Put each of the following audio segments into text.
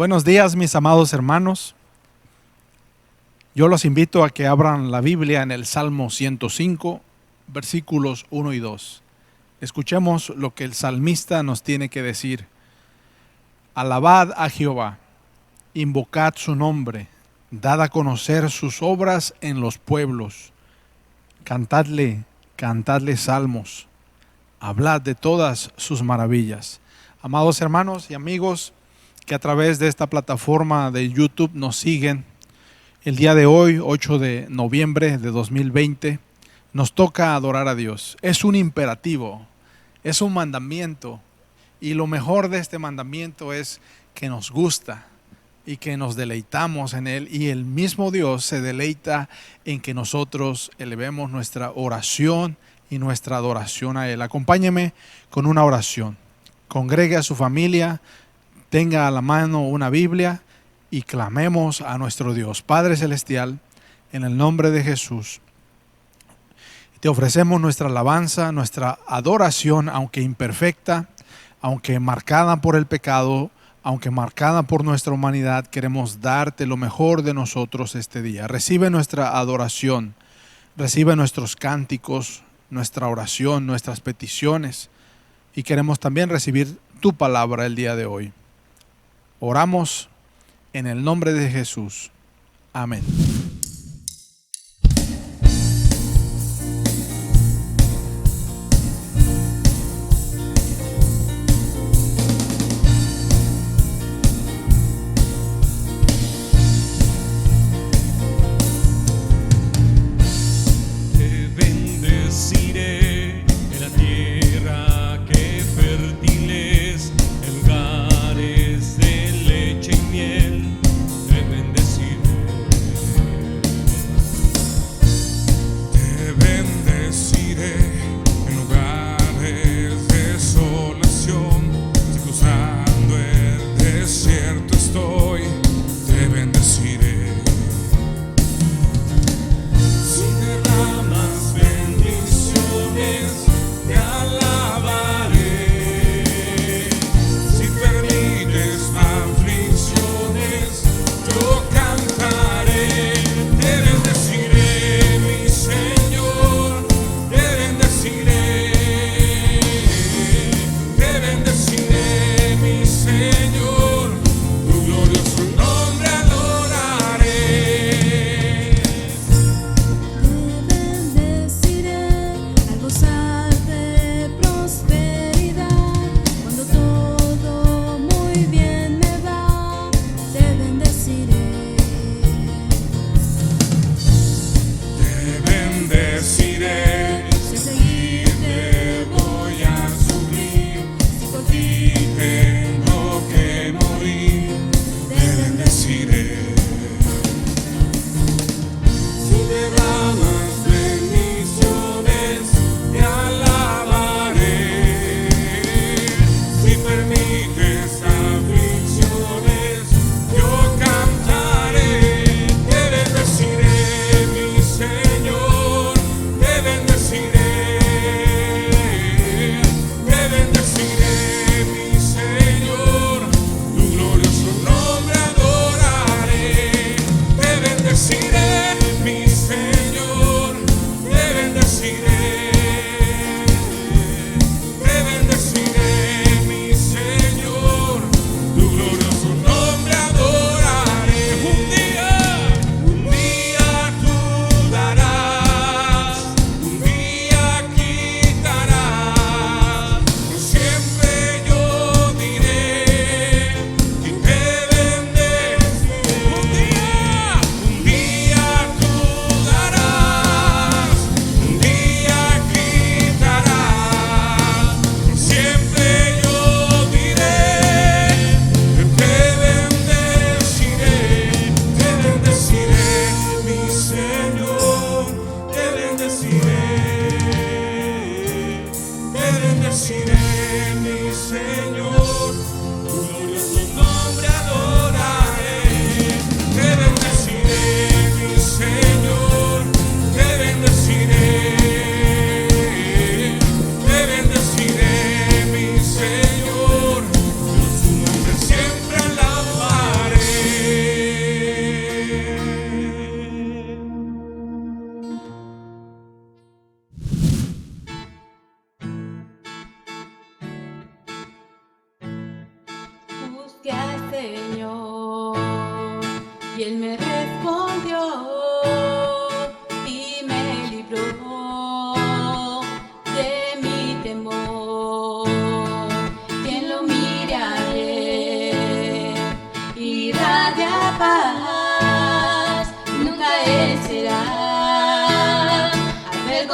Buenos días, mis amados hermanos. Yo los invito a que abran la Biblia en el Salmo 105, versículos 1 y 2. Escuchemos lo que el salmista nos tiene que decir. Alabad a Jehová, invocad su nombre, dad a conocer sus obras en los pueblos. Cantadle salmos, hablad de todas sus maravillas. Amados hermanos y amigos que a través de esta plataforma de YouTube nos siguen, el día de hoy, 8 de noviembre de 2020, nos toca adorar a Dios. Es un imperativo, es un mandamiento, y lo mejor de este mandamiento es que nos gusta y que nos deleitamos en él, y el mismo Dios se deleita en que nosotros elevemos nuestra oración y nuestra adoración a él. Acompáñeme con una oración. Congregue a su familia, tenga a la mano una Biblia y clamemos a nuestro Dios. Padre Celestial, en el nombre de Jesús, te ofrecemos nuestra alabanza, nuestra adoración, aunque imperfecta, aunque marcada por el pecado, aunque marcada por nuestra humanidad. Queremos darte lo mejor de nosotros este día. Recibe nuestra adoración, recibe nuestros cánticos, nuestra oración, nuestras peticiones, y queremos también recibir tu palabra el día de hoy. Oramos en el nombre de Jesús. Amén. Te bendeciré en la tierra que fértil es, en lugares de leche y miel. Te bendeciré.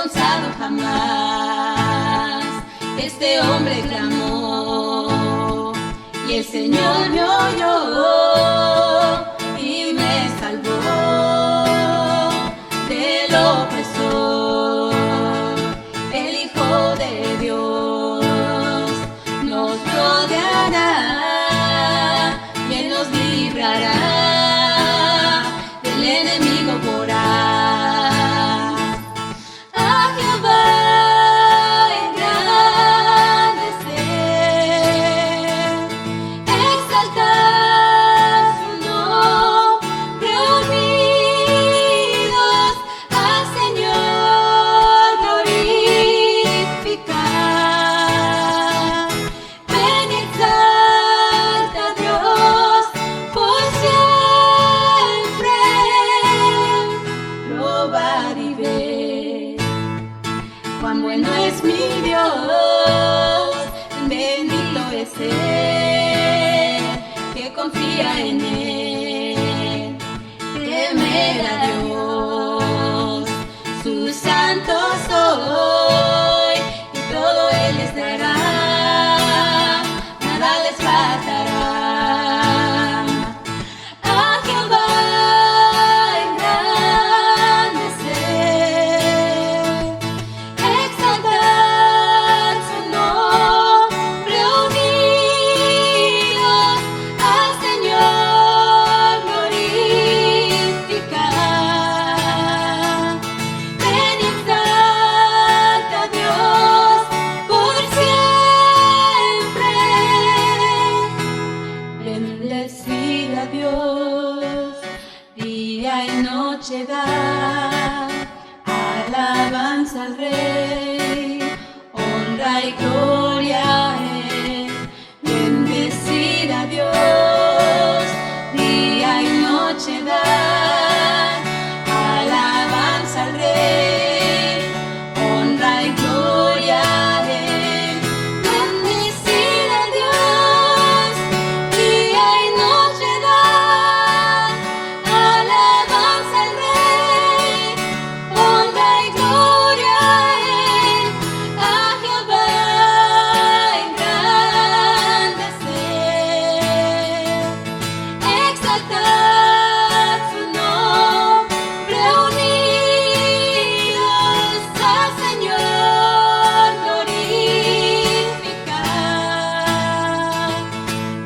avergonzado jamás. Este hombre clamó y el Señor me oyó y me salvó del opresor. El Hijo de Dios nos rodeará y Él nos librará del enemigo voraz. A Jehová engrandecer, exaltar su nombre, unidos al Señor glorificar. Ven y exalta a Dios por siempre, probar y ver cuán bueno es mi Dios. Bendito es Él que confía en Él. Temer a Dios, su santo soy, y todo Él les dará, nada les faltará. A Jehová engrandecer, exaltar su nombre, unidos al Señor glorificar. Ven y exalta a Dios por siempre. Bendecida a Dios, día y noche da alabanza al Rey, honra y gloria a Él. Bendecida a Dios, día y noche da alabanza al Rey, honra y gloria a Él. Bendecida a Dios, día y noche da alabanza al Rey, honra y gloria a Él. A Jehová engrandecer, exaltar su nombre, unidos al Señor glorificar.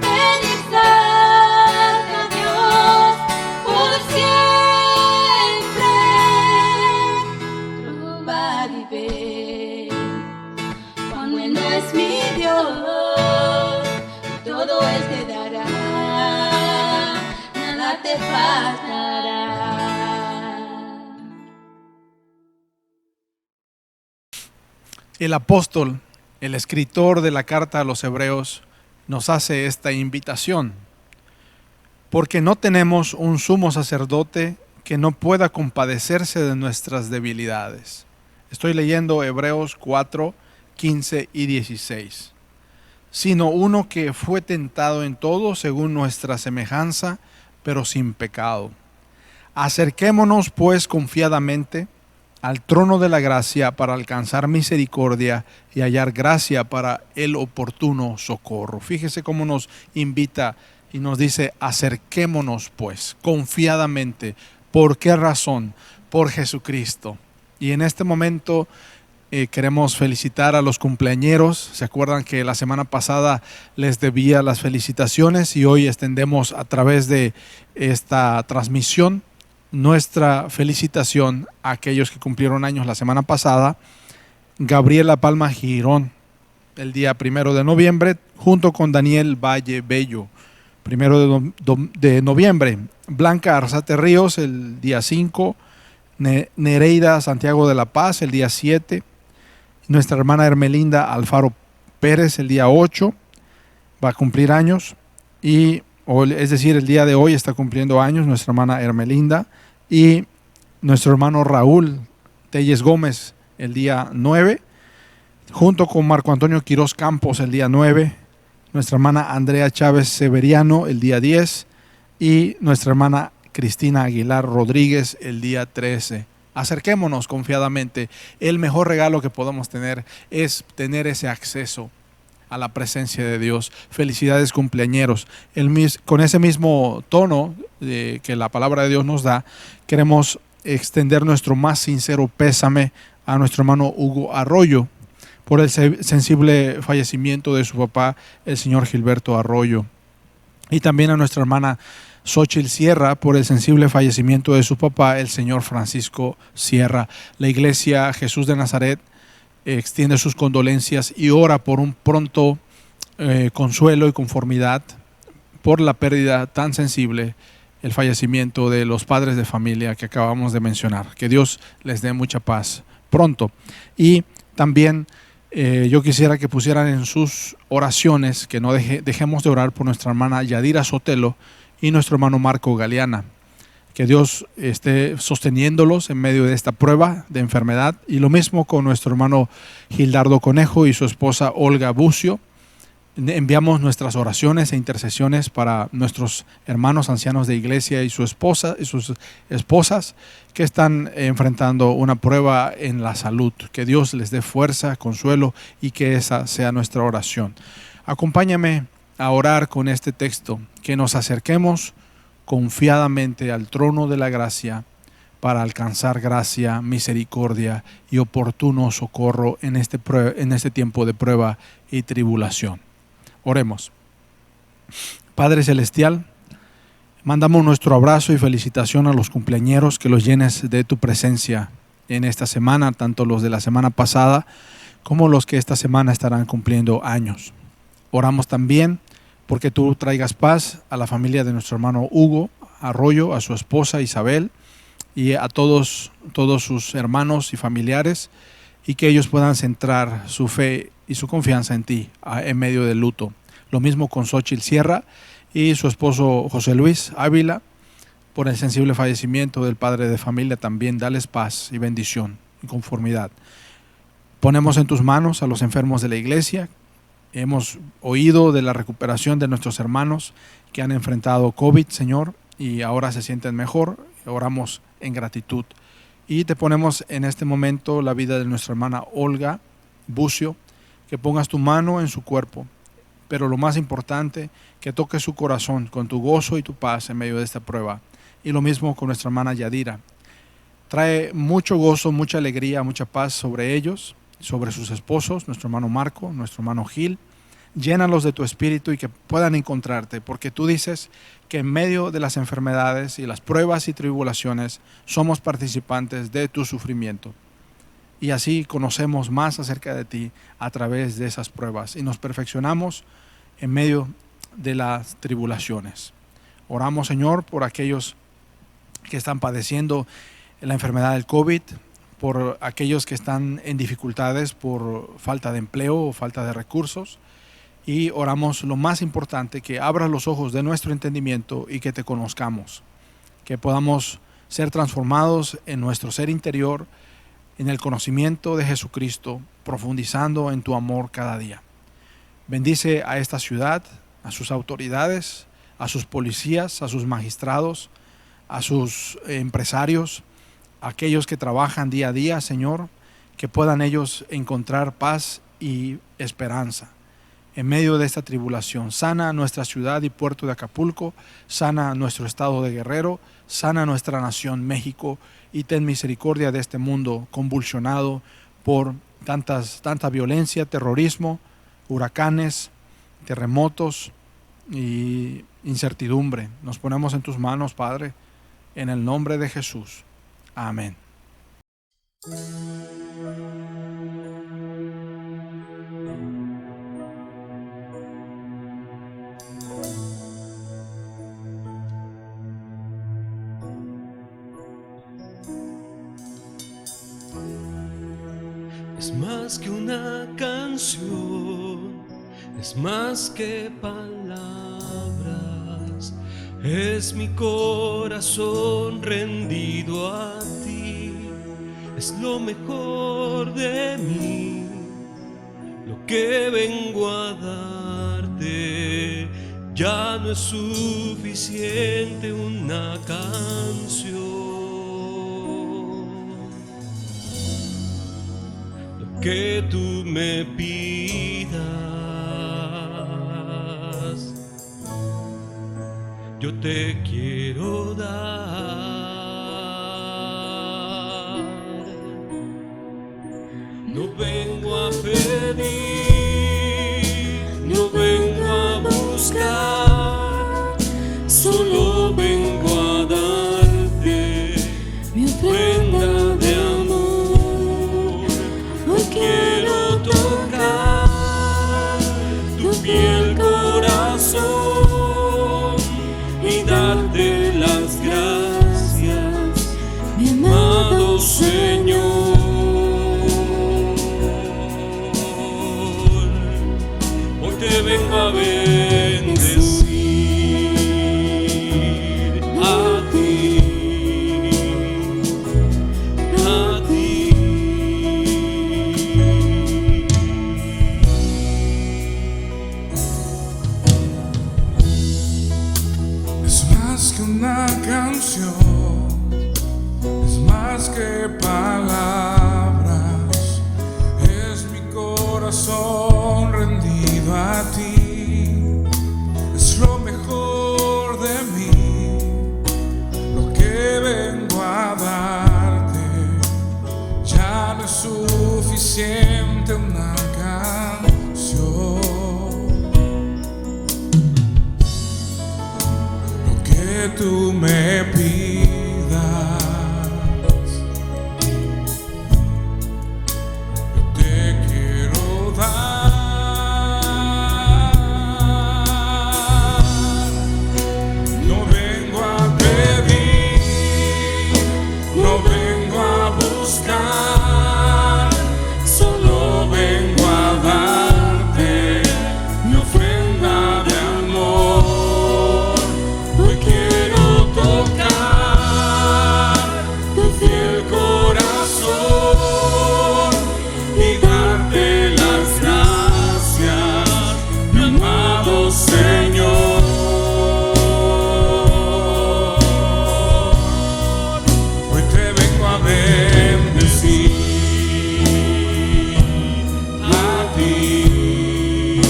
Ven y exalta a Dios por siempre, probar y ver cuán bueno es mi Dios, todo Él te dará, nada te faltará. El apóstol, el escritor de la carta a los Hebreos, nos hace esta invitación, porque no tenemos un sumo sacerdote que no pueda compadecerse de nuestras debilidades. Estoy leyendo Hebreos 4, 15 y 16. Sino uno que fue tentado en todo según nuestra semejanza, pero sin pecado. Acerquémonos pues confiadamente al trono de la gracia para alcanzar misericordia y hallar gracia para el oportuno socorro. Fíjese cómo nos invita y nos dice: acerquémonos pues confiadamente. ¿Por qué razón? Por Jesucristo. Y en este momento queremos felicitar a los cumpleañeros. ¿Se acuerdan que la semana pasada les debía las felicitaciones? Y hoy extendemos a través de esta transmisión nuestra felicitación a aquellos que cumplieron años la semana pasada. Gabriela Palma Girón, el día 1 de noviembre, junto con Daniel Valle Bello, 1 de noviembre. Blanca Arzate Ríos, el día 5. Nereida Santiago de la Paz, el día 7. Nuestra hermana Hermelinda Alfaro Pérez, el día 8, va a cumplir años. Es decir, el día de hoy está cumpliendo años nuestra hermana Hermelinda. Y nuestro hermano Raúl Telles Gómez, el día 9, junto con Marco Antonio Quirós Campos, el día 9. Nuestra hermana Andrea Chávez Severiano, el día 10. Y nuestra hermana Cristina Aguilar Rodríguez, el día 13. Acerquémonos confiadamente. El mejor regalo que podemos tener es tener ese acceso a la presencia de Dios. Felicidades cumpleañeros. Con ese mismo tono que la palabra de Dios nos da, queremos extender nuestro más sincero pésame a nuestro hermano Hugo Arroyo por el sensible fallecimiento de su papá, el señor Gilberto Arroyo, y también a nuestra hermana Xochitl Sierra por el sensible fallecimiento de su papá, el señor Francisco Sierra. La iglesia Jesús de Nazaret extiende sus condolencias y ora por un pronto consuelo y conformidad por la pérdida tan sensible, el fallecimiento de los padres de familia que acabamos de mencionar. Que Dios les dé mucha paz pronto. Y también yo quisiera que pusieran en sus oraciones, que no dejemos de orar por nuestra hermana Yadira Sotelo y nuestro hermano Marco Galeana. Que Dios esté sosteniéndolos en medio de esta prueba de enfermedad. Y lo mismo con nuestro hermano Gildardo Conejo y su esposa Olga Bucio. Enviamos nuestras oraciones e intercesiones para nuestros hermanos ancianos de iglesia y sus esposas que están enfrentando una prueba en la salud. Que Dios les dé fuerza, consuelo y que esa sea nuestra oración. Acompáñame a orar con este texto, que nos acerquemos confiadamente al trono de la gracia para alcanzar gracia, misericordia y oportuno socorro en este tiempo de prueba y tribulación. Oremos. Padre Celestial, mandamos nuestro abrazo y felicitación a los cumpleañeros, que los llenes de tu presencia en esta semana, tanto los de la semana pasada como los que esta semana estarán cumpliendo años. Oramos también porque tú traigas paz a la familia de nuestro hermano Hugo Arroyo, a su esposa Isabel y a todos sus hermanos y familiares, y que ellos puedan centrar su fe y su confianza en ti en medio del luto. Lo mismo con Xochitl Sierra y su esposo José Luis Ávila, por el sensible fallecimiento del padre de familia. También dales paz y bendición y conformidad. Ponemos en tus manos a los enfermos de la iglesia. Hemos oído de la recuperación de nuestros hermanos que han enfrentado COVID, Señor, y ahora se sienten mejor. Oramos en gratitud. Y te ponemos en este momento la vida de nuestra hermana Olga Bucio, que pongas tu mano en su cuerpo, pero lo más importante, que toques su corazón con tu gozo y tu paz en medio de esta prueba. Y lo mismo con nuestra hermana Yadira. Trae mucho gozo, mucha alegría, mucha paz sobre ellos, sobre sus esposos, nuestro hermano Marco, nuestro hermano Gil. Llénalos de tu espíritu y que puedan encontrarte, porque tú dices que en medio de las enfermedades y las pruebas y tribulaciones somos participantes de tu sufrimiento. Y así conocemos más acerca de ti a través de esas pruebas y nos perfeccionamos en medio de las tribulaciones. Oramos, Señor, por aquellos que están padeciendo la enfermedad del COVID, por aquellos que están en dificultades por falta de empleo o falta de recursos. Y oramos lo más importante, que abras los ojos de nuestro entendimiento y que te conozcamos, que podamos ser transformados en nuestro ser interior, en el conocimiento de Jesucristo, profundizando en tu amor cada día. Bendice a esta ciudad, a sus autoridades, a sus policías, a sus magistrados, a sus empresarios, a aquellos que trabajan día a día, Señor, que puedan ellos encontrar paz y esperanza en medio de esta tribulación. Sana nuestra ciudad y puerto de Acapulco, sana nuestro estado de Guerrero, sana nuestra nación México, y ten misericordia de este mundo convulsionado por tanta violencia, terrorismo, huracanes, terremotos y incertidumbre. Nos ponemos en tus manos, Padre, en el nombre de Jesús. Amén. Es más que una canción, es más que palabras, es mi corazón rendido a ti, es lo mejor de mí, lo que vengo a darte. Ya no es suficiente una canción. que tú me pidas, yo te quiero dar. No vengo a pedir, no vengo a buscar, solo vengo a darte mi ofrenda de amor. Hoy quiero tocar tu piel, corazón, y darte las gracias, mi amado Señor. Hoy te vengo a bendecir, a ti, a ti. Es más que una canción, es más que palabras, es mi corazón rendido a ti. Es lo mejor de mí, lo que vengo a darte. Ya no es suficiente una canción. Lo que tú me pidas, yo te quiero dar. No vengo a pedir, no vengo a buscar, solo vengo a darte mi ofrenda de amor. Hoy quiero tocar tu fiel corazón y darte las gracias, mi amado Señor. Hoy te vengo a bendecir, a ti,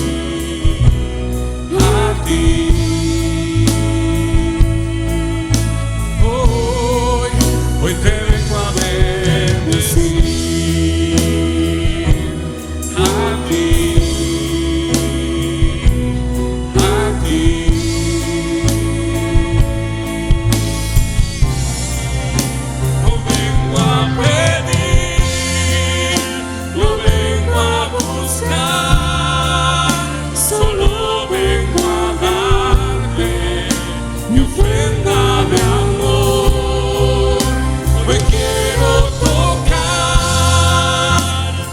a ti. Hoy te vengo a bendecir, a ti, a ti. No vengo a pedir, no vengo a buscar, solo vengo a darte mi ofrenda de amor. Hoy quiero tocar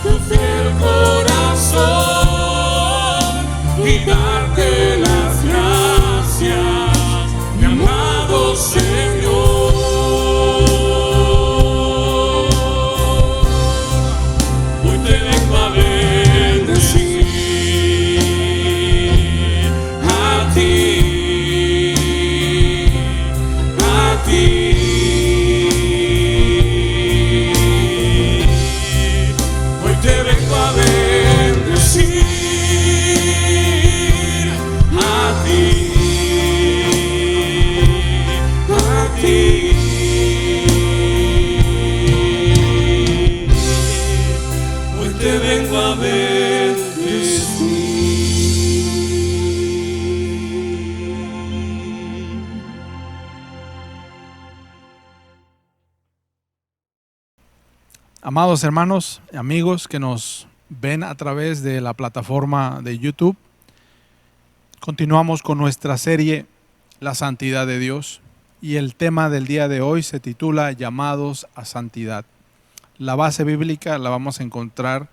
tu fiel corazón y darte las gracias, mi amado Señor. Hoy te vengo a bendecir, a ti, a ti. Hoy te vengo a bendecir, a ti, a ti. Hoy te vengo a bendecir. Amados hermanos y amigos que nos ven a través de la plataforma de YouTube, continuamos con nuestra serie La Santidad de Dios y el tema del día de hoy se titula Llamados a Santidad. La base bíblica la vamos a encontrar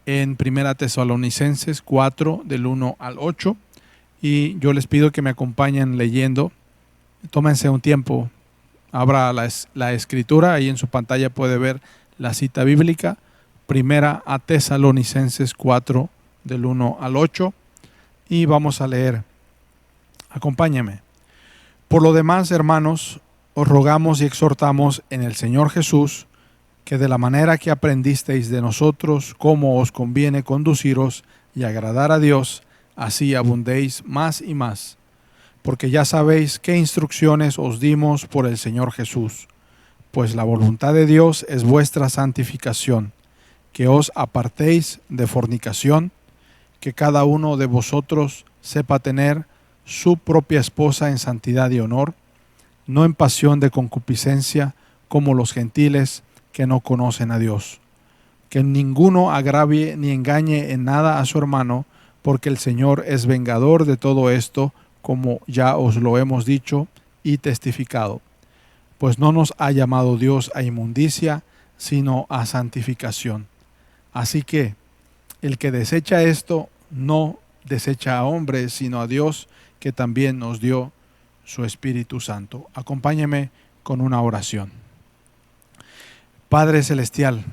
en 1 Tesalonicenses 4 del 1 al 8 y yo les pido que me acompañen leyendo. Tómense un tiempo, abra la escritura, ahí en su pantalla puede ver la cita bíblica, 1 Tesalonicenses 4 del 1 al 8 y vamos a leer. Acompáñenme. Por lo demás, hermanos, os rogamos y exhortamos en el Señor Jesús que de la manera que aprendisteis de nosotros cómo os conviene conduciros y agradar a Dios, así abundéis más y más, porque ya sabéis qué instrucciones os dimos por el Señor Jesús. Pues la voluntad de Dios es vuestra santificación, que os apartéis de fornicación, que cada uno de vosotros sepa tener su propia esposa en santidad y honor, no en pasión de concupiscencia, como los gentiles que no conocen a Dios. Que ninguno agravie ni engañe en nada a su hermano, porque el Señor es vengador de todo esto, como ya os lo hemos dicho y testificado. Pues no nos ha llamado Dios a inmundicia, sino a santificación. Así que el que desecha esto, no desecha a hombres, sino a Dios, que también nos dio su Espíritu Santo. Acompáñeme con una oración. Padre Celestial,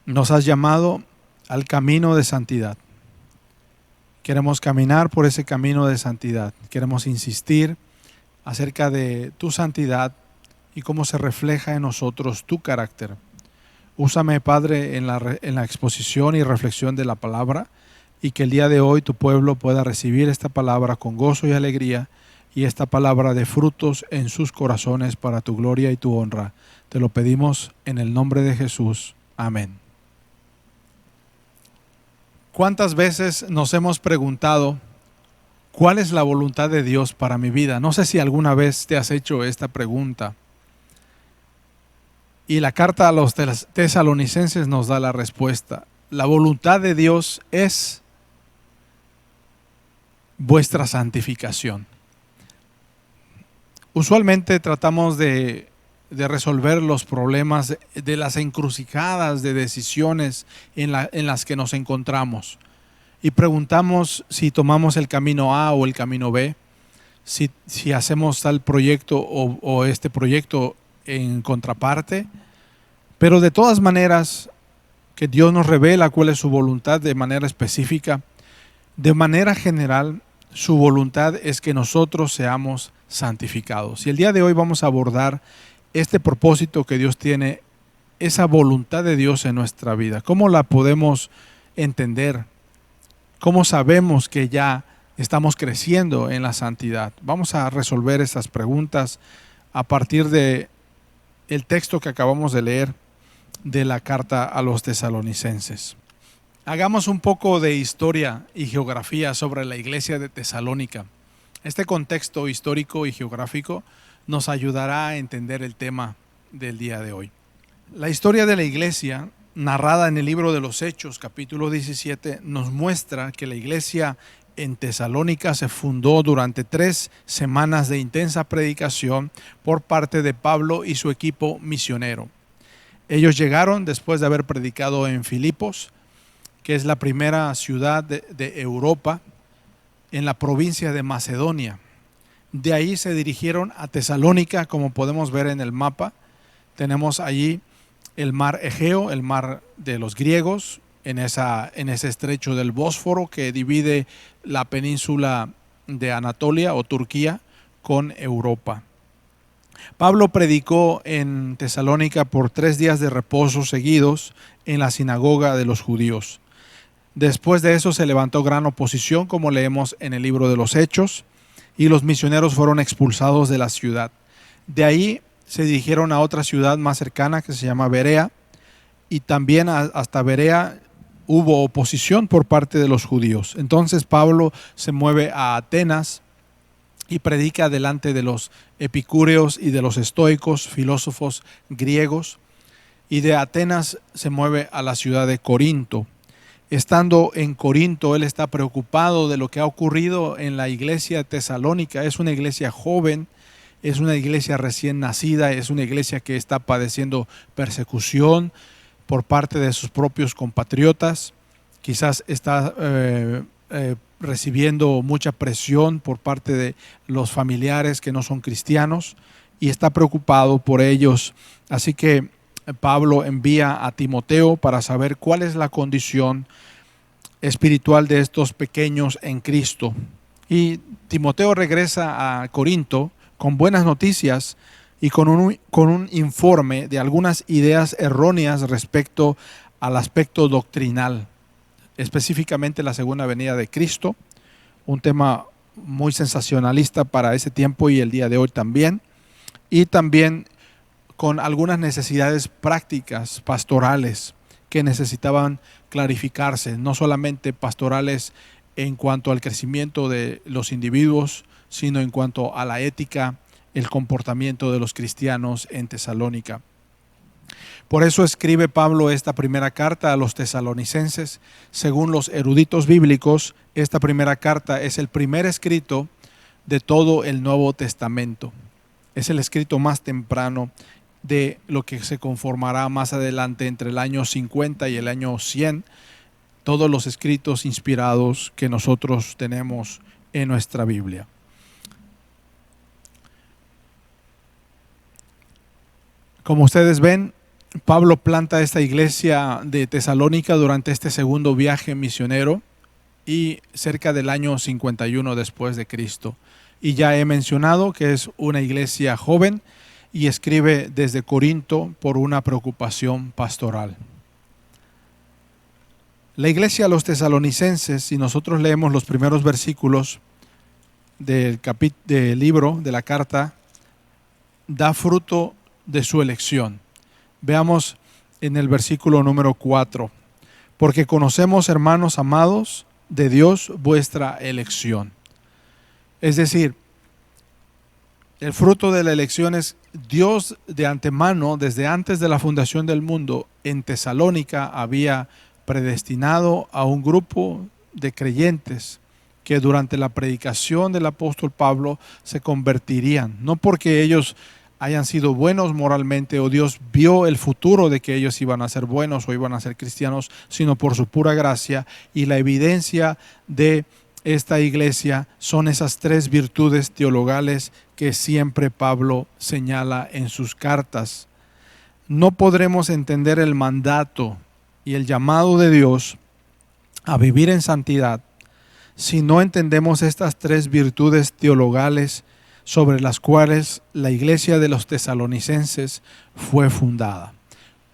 nos has llamado al camino de santidad. Queremos caminar por ese camino de santidad. Queremos insistir acerca de tu santidad y cómo se refleja en nosotros tu carácter. Úsame, Padre, en la exposición y reflexión de la palabra, y que el día de hoy tu pueblo pueda recibir esta palabra con gozo y alegría, y esta palabra de frutos en sus corazones para tu gloria y tu honra. Te lo pedimos en el nombre de Jesús. Amén. ¿Cuántas veces nos hemos preguntado cuál es la voluntad de Dios para mi vida? No sé si alguna vez te has hecho esta pregunta. Y la carta a los tesalonicenses nos da la respuesta. La voluntad de Dios es vuestra santificación. Usualmente tratamos de resolver los problemas de las encrucijadas de decisiones en las que nos encontramos. Y preguntamos si tomamos el camino A o el camino B, si hacemos tal proyecto o este proyecto en contraparte. Pero de todas maneras, que Dios nos revela cuál es su voluntad de manera específica. De manera general, su voluntad es que nosotros seamos santificados. Y el día de hoy vamos a abordar este propósito que Dios tiene, esa voluntad de Dios en nuestra vida. ¿Cómo la podemos entender? ¿Cómo sabemos que ya estamos creciendo en la santidad? Vamos a resolver estas preguntas a partir de el texto que acabamos de leer de la carta a los tesalonicenses. Hagamos un poco de historia y geografía sobre la iglesia de Tesalónica. Este contexto histórico y geográfico nos ayudará a entender el tema del día de hoy. La historia de la iglesia, narrada en el libro de los Hechos, capítulo 17, nos muestra que la iglesia en Tesalónica se fundó durante 3 semanas de intensa predicación por parte de Pablo y su equipo misionero. Ellos llegaron después de haber predicado en Filipos, que es la primera ciudad de Europa, en la provincia de Macedonia. De ahí se dirigieron a Tesalónica, como podemos ver en el mapa. Tenemos allí el mar Egeo, el mar de los griegos, en ese estrecho del Bósforo que divide la península de Anatolia o Turquía con Europa. Pablo predicó en Tesalónica por 3 días de reposo seguidos en la sinagoga de los judíos. Después de eso se levantó gran oposición, como leemos en el libro de los Hechos, y los misioneros fueron expulsados de la ciudad. De ahí se dirigieron a otra ciudad más cercana que se llama Berea, y también hasta Berea hubo oposición por parte de los judíos. Entonces Pablo se mueve a Atenas y predica delante de los epicúreos y de los estoicos, filósofos griegos, y de Atenas se mueve a la ciudad de Corinto. Estando en Corinto, él está preocupado de lo que ha ocurrido en la iglesia tesalónica. Es una iglesia joven, es una iglesia recién nacida, es una iglesia que está padeciendo persecución por parte de sus propios compatriotas. Quizás está recibiendo mucha presión por parte de los familiares que no son cristianos y está preocupado por ellos. Así que Pablo envía a Timoteo para saber cuál es la condición espiritual de estos pequeños en Cristo. Y Timoteo regresa a Corinto con buenas noticias y con un informe de algunas ideas erróneas respecto al aspecto doctrinal, específicamente la segunda venida de Cristo, un tema muy sensacionalista para ese tiempo y el día de hoy también, y también con algunas necesidades prácticas, pastorales, que necesitaban clarificarse, no solamente pastorales en cuanto al crecimiento de los individuos, sino en cuanto a la ética, el comportamiento de los cristianos en Tesalónica. Por eso escribe Pablo esta primera carta a los tesalonicenses. Según los eruditos bíblicos, esta primera carta es el primer escrito de todo el Nuevo Testamento. Es el escrito más temprano de lo que se conformará más adelante entre el año 50 y el año 100, todos los escritos inspirados que nosotros tenemos en nuestra Biblia. Como ustedes ven, Pablo planta esta iglesia de Tesalónica durante este segundo viaje misionero y cerca del año 51 después de Cristo. Y ya he mencionado que es una iglesia joven y escribe desde Corinto por una preocupación pastoral. La iglesia a los tesalonicenses, si nosotros leemos los primeros versículos del libro, de la carta, da fruto de su elección. Veamos en el versículo número 4. Porque conocemos, hermanos amados, de Dios vuestra elección. Es decir, el fruto de la elección es Dios de antemano, desde antes de la fundación del mundo, en Tesalónica había predestinado a un grupo de creyentes que durante la predicación del apóstol Pablo se convertirían, no porque ellos hayan sido buenos moralmente o Dios vio el futuro de que ellos iban a ser buenos o iban a ser cristianos, sino por su pura gracia. Y la evidencia de esta iglesia son esas tres virtudes teologales que siempre Pablo señala en sus cartas. No podremos entender el mandato y el llamado de Dios a vivir en santidad si no entendemos estas tres virtudes teologales sobre las cuales la iglesia de los tesalonicenses fue fundada.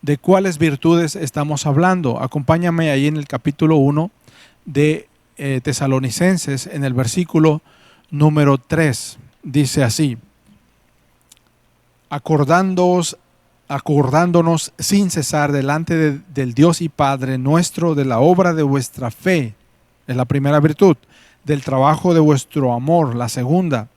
¿De cuáles virtudes estamos hablando? Acompáñame ahí en el capítulo 1 de Tesalonicenses, en el versículo número 3. Dice así: acordándonos sin cesar delante del Dios y Padre nuestro de la obra de vuestra fe, es la primera virtud, del trabajo de vuestro amor, la segunda,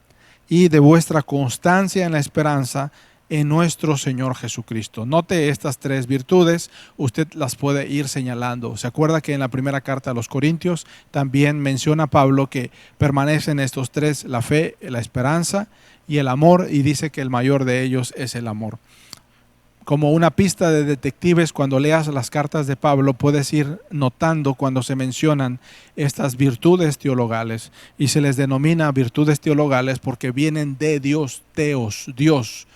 y de vuestra constancia en la esperanza en nuestro Señor Jesucristo. Note estas tres virtudes, usted las puede ir señalando. ¿Se acuerda que en la primera carta a los Corintios también menciona Pablo que permanecen estos tres, la fe, la esperanza y el amor, y dice que el mayor de ellos es el amor? Como una pista de detectives, cuando leas las cartas de Pablo puedes ir notando cuando se mencionan estas virtudes teologales, y se les denomina virtudes teologales porque vienen de Dios, teos, Dios.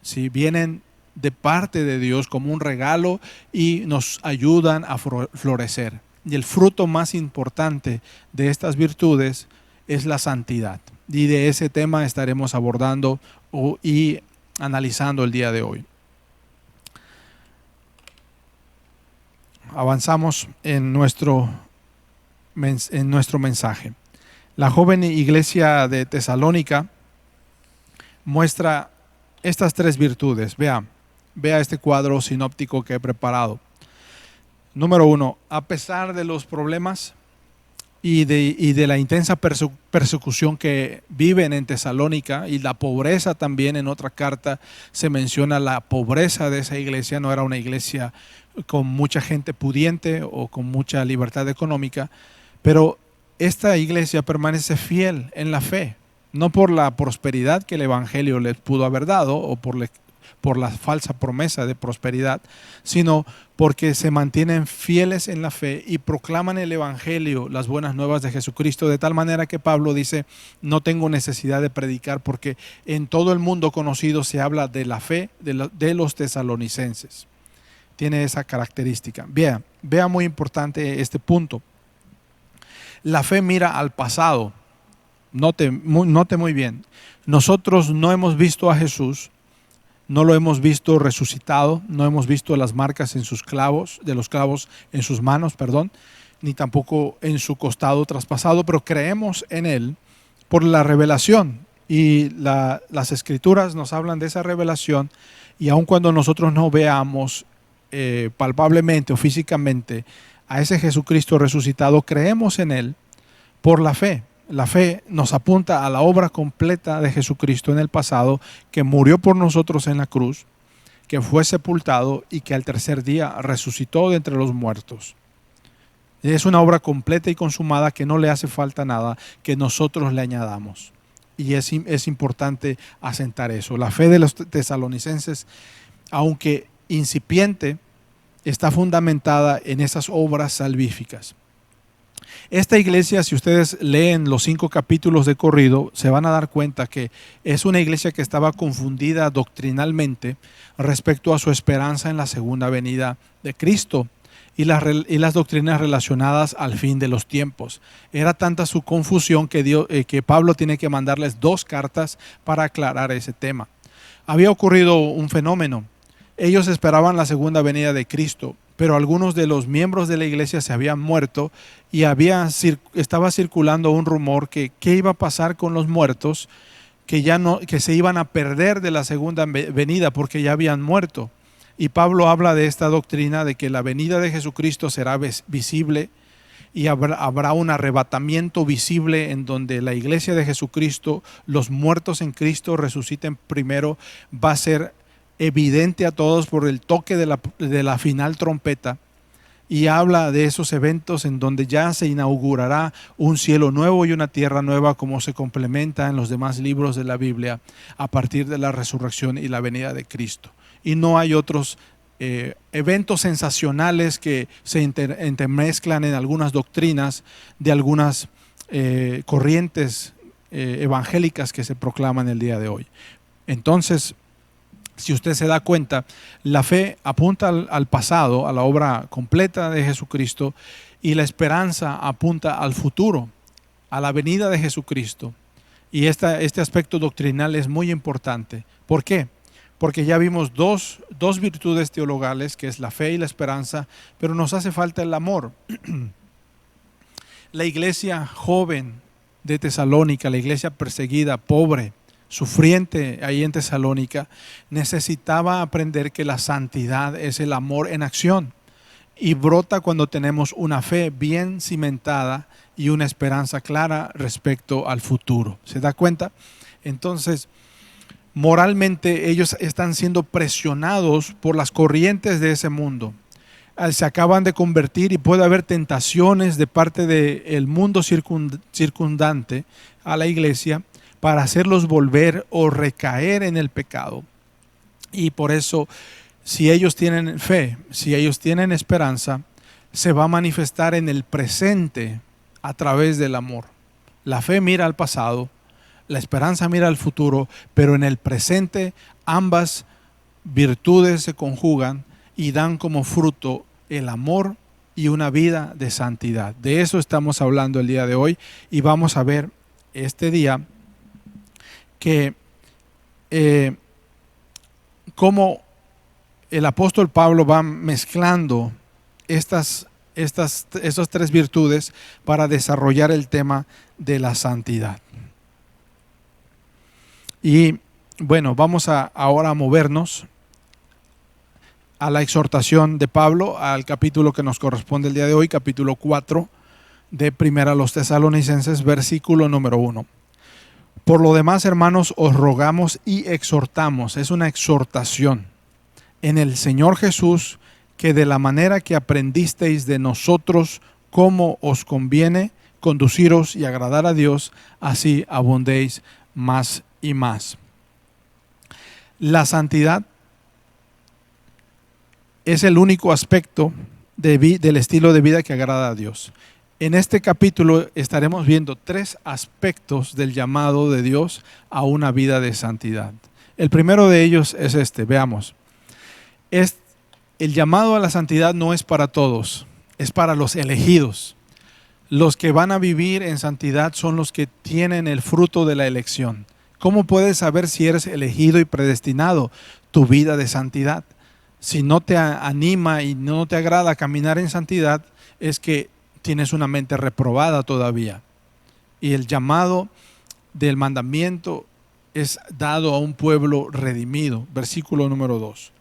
¿Sí? Vienen de parte de Dios como un regalo y nos ayudan a florecer. Y el fruto más importante de estas virtudes es la santidad. Y de ese tema estaremos abordando y analizando el día de hoy. Avanzamos en nuestro mensaje. La joven iglesia de Tesalónica muestra estas tres virtudes. Vea este cuadro sinóptico que he preparado. Número 1, a pesar de los problemas y de la intensa persecución que viven en Tesalónica, y la pobreza también, en otra carta se menciona la pobreza de esa iglesia. No era una iglesia con mucha gente pudiente o con mucha libertad económica, pero esta iglesia permanece fiel en la fe, no por la prosperidad que el evangelio les pudo haber dado o por la falsa promesa de prosperidad, sino porque se mantienen fieles en la fe y proclaman el evangelio, las buenas nuevas de Jesucristo, de tal manera que Pablo dice: no tengo necesidad de predicar, porque en todo el mundo conocido se habla de la fe de los tesalonicenses. Tiene esa característica. Vea muy importante este punto. La fe mira al pasado. Note muy bien. Nosotros no hemos visto a Jesús, no lo hemos visto resucitado, no hemos visto las marcas en sus clavos, de los clavos en sus manos, ni tampoco en su costado traspasado, pero creemos en Él por la revelación. Y las Escrituras nos hablan de esa revelación, y aun cuando nosotros no veamos palpablemente o físicamente a ese Jesucristo resucitado, creemos en Él por la fe. La fe nos apunta a la obra completa de Jesucristo en el pasado, que murió por nosotros en la cruz, que fue sepultado y que al tercer día resucitó de entre los muertos. Es una obra completa y consumada que no le hace falta nada que nosotros le añadamos. Y es importante asentar eso. La fe de los tesalonicenses, aunque incipiente, está fundamentada en esas obras salvíficas. Esta iglesia, si ustedes leen los 5 capítulos de corrido, se van a dar cuenta que es una iglesia que estaba confundida doctrinalmente respecto a su esperanza en la segunda venida de Cristo y las doctrinas relacionadas al fin de los tiempos. Era tanta su confusión que Pablo tiene que mandarles 2 cartas para aclarar ese tema. Había ocurrido un fenómeno. Ellos esperaban la segunda venida de Cristo, pero algunos de los miembros de la iglesia se habían muerto y estaba circulando un rumor que qué iba a pasar con los muertos, que se iban a perder de la segunda venida porque ya habían muerto. Y Pablo habla de esta doctrina de que la venida de Jesucristo será visible y habrá un arrebatamiento visible en donde la iglesia de Jesucristo, los muertos en Cristo resuciten primero. Va a ser evidente a todos por el toque de la final trompeta, y habla de esos eventos en donde ya se inaugurará un cielo nuevo y una tierra nueva, como se complementa en los demás libros de la Biblia a partir de la resurrección y la venida de Cristo. Y no hay otros eventos sensacionales que se entremezclan en algunas doctrinas de algunas corrientes evangélicas que se proclaman el día de hoy. Entonces, si usted se da cuenta, la fe apunta al pasado, a la obra completa de Jesucristo, y la esperanza apunta al futuro, a la venida de Jesucristo. Y este aspecto doctrinal es muy importante. ¿Por qué? Porque ya vimos dos virtudes teologales, que es la fe y la esperanza, pero nos hace falta el amor. La iglesia joven de Tesalónica, la iglesia perseguida, pobre, sufriente ahí en Tesalónica, necesitaba aprender que la santidad es el amor en acción, y brota cuando tenemos una fe bien cimentada y una esperanza clara respecto al futuro. ¿Se da cuenta? Entonces, moralmente ellos están siendo presionados por las corrientes de ese mundo. Se acaban de convertir y puede haber tentaciones de parte del mundo circundante a la iglesia para hacerlos volver o recaer en el pecado. Y por eso, si ellos tienen fe, si ellos tienen esperanza, se va a manifestar en el presente a través del amor. La fe mira al pasado, la esperanza mira al futuro, pero en el presente ambas virtudes se conjugan y dan como fruto el amor y una vida de santidad. De eso estamos hablando el día de hoy, y vamos a ver este día que cómo el apóstol Pablo va mezclando estas 3 virtudes para desarrollar el tema de la santidad. Y bueno, vamos ahora a movernos a la exhortación de Pablo, al capítulo que nos corresponde el día de hoy, capítulo 4 de Primera a los Tesalonicenses, versículo número 1. Por lo demás, hermanos, os rogamos y exhortamos, es una exhortación, en el Señor Jesús, que de la manera que aprendisteis de nosotros cómo os conviene conduciros y agradar a Dios, así abundéis más y más. La santidad es el único aspecto del estilo de vida que agrada a Dios. En este capítulo estaremos viendo 3 aspectos del llamado de Dios a una vida de santidad. El primero de ellos es veamos. El llamado a la santidad no es para todos, es para los elegidos. Los que van a vivir en santidad son los que tienen el fruto de la elección. ¿Cómo puedes saber si eres elegido y predestinado? tu vida de santidad. Si no te anima y no te agrada caminar en santidad, es que tienes una mente reprobada todavía. Y el llamado del mandamiento es dado a un pueblo redimido. Versículo número 2.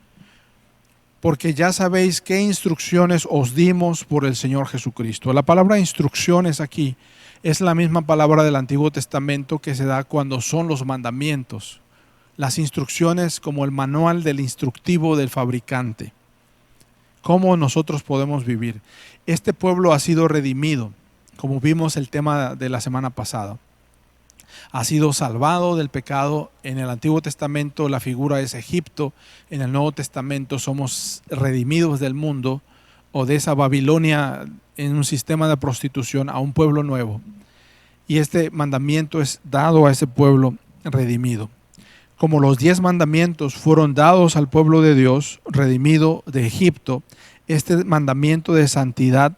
Porque ya sabéis qué instrucciones os dimos por el Señor Jesucristo. La palabra instrucciones aquí es la misma palabra del Antiguo Testamento que se da cuando son los mandamientos. Las instrucciones como el manual del instructivo del fabricante. ¿Cómo nosotros podemos vivir? Este pueblo ha sido redimido, como vimos el tema de la semana pasada. Ha sido salvado del pecado. En el Antiguo Testamento la figura es Egipto. En el Nuevo Testamento somos redimidos del mundo o de esa Babilonia en un sistema de prostitución a un pueblo nuevo. Y este mandamiento es dado a ese pueblo redimido. Como los 10 mandamientos fueron dados al pueblo de Dios, redimido de Egipto, este mandamiento de santidad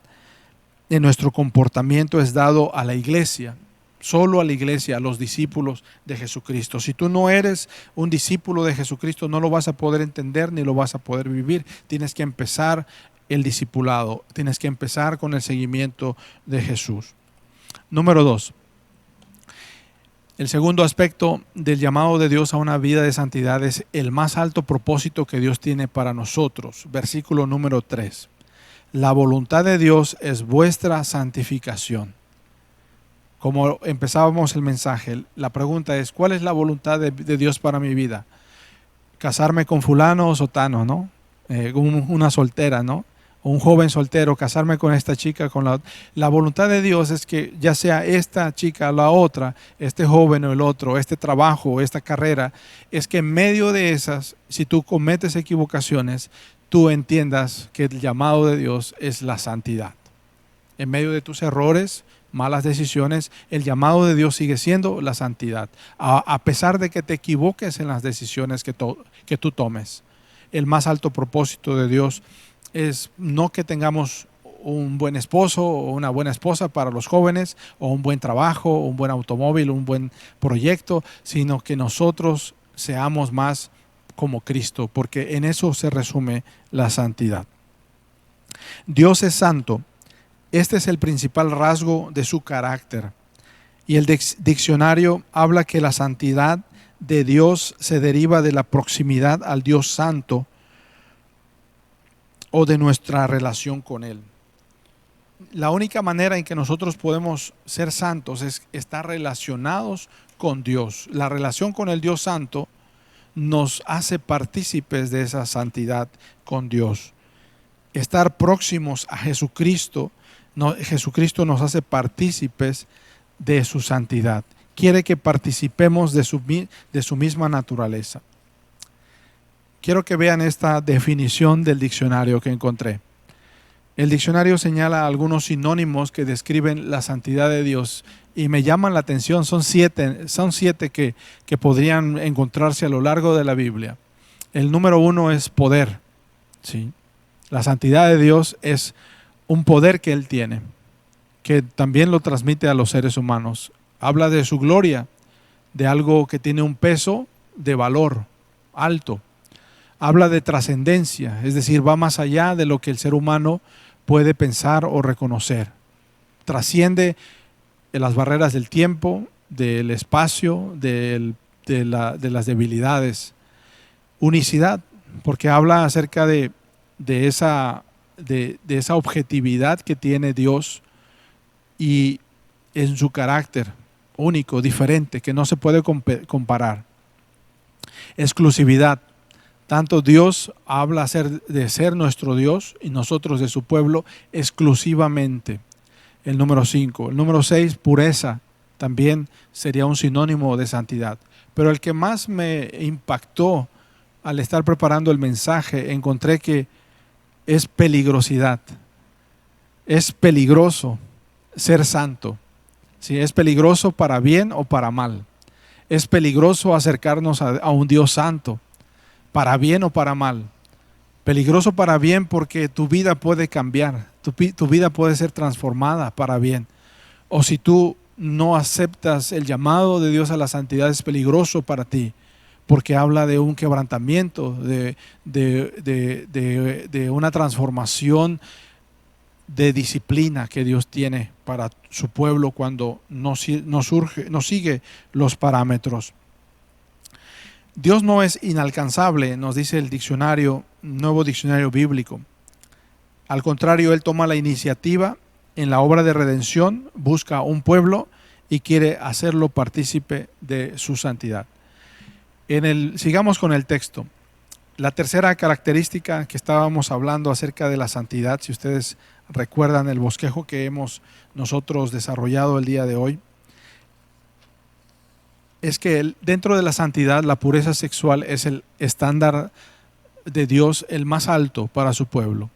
de nuestro comportamiento es dado a la iglesia, solo a la iglesia, a los discípulos de Jesucristo. Si tú no eres un discípulo de Jesucristo, no lo vas a poder entender ni lo vas a poder vivir. Tienes que empezar el discipulado, tienes que empezar con el seguimiento de Jesús. Número 2. El segundo aspecto del llamado de Dios a una vida de santidad es el más alto propósito que Dios tiene para nosotros. Versículo número 3. La voluntad de Dios es vuestra santificación. Como empezábamos el mensaje, la pregunta es, ¿cuál es la voluntad de Dios para mi vida? Casarme con fulano o sotano, ¿no? Una soltera, ¿no? O un joven soltero, casarme con esta chica, con la voluntad de Dios es que ya sea esta chica o la otra, este joven o el otro, este trabajo o esta carrera, es que en medio de esas, si tú cometes equivocaciones, tú entiendas que el llamado de Dios es la santidad. En medio de tus errores, malas decisiones, el llamado de Dios sigue siendo la santidad, a pesar de que te equivoques en las decisiones que tú tomes. El más alto propósito de Dios es no que tengamos un buen esposo o una buena esposa para los jóvenes, o un buen trabajo, un buen automóvil, un buen proyecto, sino que nosotros seamos más como Cristo, porque en eso se resume la santidad. Dios es santo. Este es el principal rasgo de su carácter. Y el diccionario habla que la santidad de Dios se deriva de la proximidad al Dios santo o de nuestra relación con Él. La única manera en que nosotros podemos ser santos es estar relacionados con Dios. La relación con el Dios santo nos hace partícipes de esa santidad con Dios. Estar próximos a Jesucristo, Jesucristo nos hace partícipes de su santidad. Quiere que participemos de su misma naturaleza. Quiero que vean esta definición del diccionario que encontré. El diccionario señala algunos sinónimos que describen la santidad de Dios y me llaman la atención. Son siete que podrían encontrarse a lo largo de la Biblia. El número 1 es poder. ¿Sí? La santidad de Dios es un poder que Él tiene, que también lo transmite a los seres humanos. Habla de su gloria, de algo que tiene un peso de valor alto. Habla de trascendencia, es decir, va más allá de lo que el ser humano puede pensar o reconocer. Trasciende las barreras del tiempo, del espacio, de las debilidades. Unicidad, porque habla acerca de esa objetividad que tiene Dios y en su carácter único, diferente, que no se puede comparar. Exclusividad. Tanto Dios habla de ser nuestro Dios y nosotros de su pueblo exclusivamente. El número 5. El número 6, pureza. También sería un sinónimo de santidad. Pero el que más me impactó al estar preparando el mensaje, encontré que es peligrosidad. Es peligroso ser santo. ¿Sí? Es peligroso para bien o para mal. Es peligroso acercarnos a un Dios santo, para bien o para mal. Peligroso para bien porque tu vida puede cambiar, tu vida puede ser transformada para bien. O si tú no aceptas el llamado de Dios a la santidad, es peligroso para ti, porque habla de un quebrantamiento, de una transformación de disciplina que Dios tiene para su pueblo cuando no sigue los parámetros. Dios no es inalcanzable, nos dice el diccionario, nuevo diccionario bíblico. Al contrario, Él toma la iniciativa en la obra de redención, busca un pueblo y quiere hacerlo partícipe de su santidad. Sigamos con el texto. La tercera característica que estábamos hablando acerca de la santidad, si ustedes recuerdan el bosquejo que hemos nosotros desarrollado el día de hoy, es que dentro de la santidad, la pureza sexual es el estándar de Dios el más alto para su pueblo.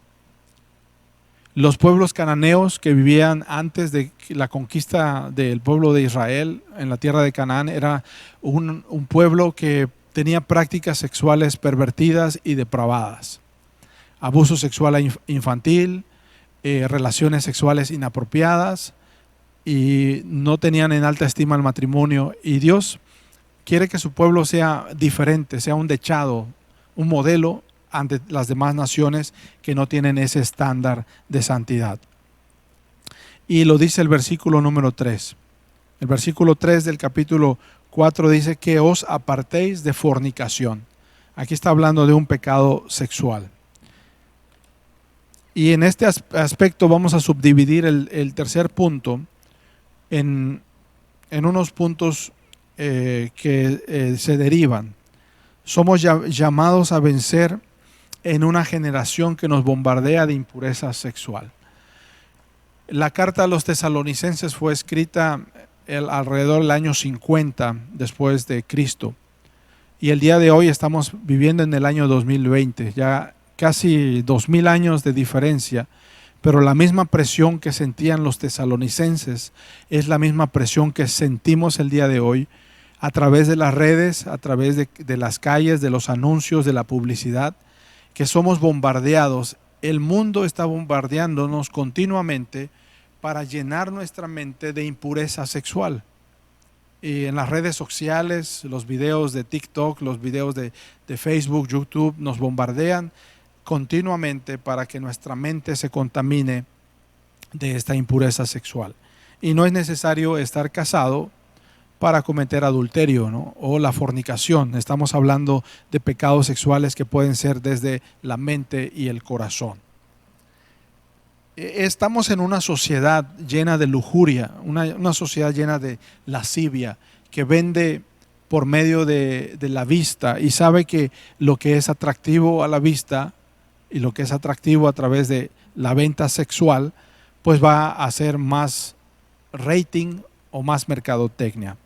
Los pueblos cananeos que vivían antes de la conquista del pueblo de Israel en la tierra de Canaán era un pueblo que tenía prácticas sexuales pervertidas y depravadas. Abuso sexual infantil, relaciones sexuales inapropiadas, y no tenían en alta estima el matrimonio. Y Dios quiere que su pueblo sea diferente, sea un dechado, un modelo ante las demás naciones que no tienen ese estándar de santidad. Y lo dice el versículo número 3. El versículo 3 del capítulo 4 dice que os apartéis de fornicación. Aquí está hablando de un pecado sexual. Y en este aspecto vamos a subdividir el tercer punto en unos puntos que se derivan. Somos llamados a vencer en una generación que nos bombardea de impureza sexual. La carta a los tesalonicenses fue escrita alrededor del año 50 después de Cristo. Y el día de hoy estamos viviendo en el año 2020, ya casi 2000 años de diferencia, pero la misma presión que sentían los tesalonicenses es la misma presión que sentimos el día de hoy a través de las redes, a través de las calles, de los anuncios, de la publicidad, que somos bombardeados. El mundo está bombardeándonos continuamente para llenar nuestra mente de impureza sexual. Y en las redes sociales, los videos de TikTok, los videos de Facebook, YouTube, nos bombardean continuamente para que nuestra mente se contamine de esta impureza sexual. Y no es necesario estar casado para cometer adulterio, ¿no? O la fornicación. Estamos hablando de pecados sexuales que pueden ser desde la mente y el corazón. Estamos en una sociedad llena de lujuria, una sociedad llena de lascivia, que vende por medio de la vista y sabe que lo que es atractivo a la vista y lo que es atractivo a través de la venta sexual, pues va a hacer más rating o más mercadotecnia.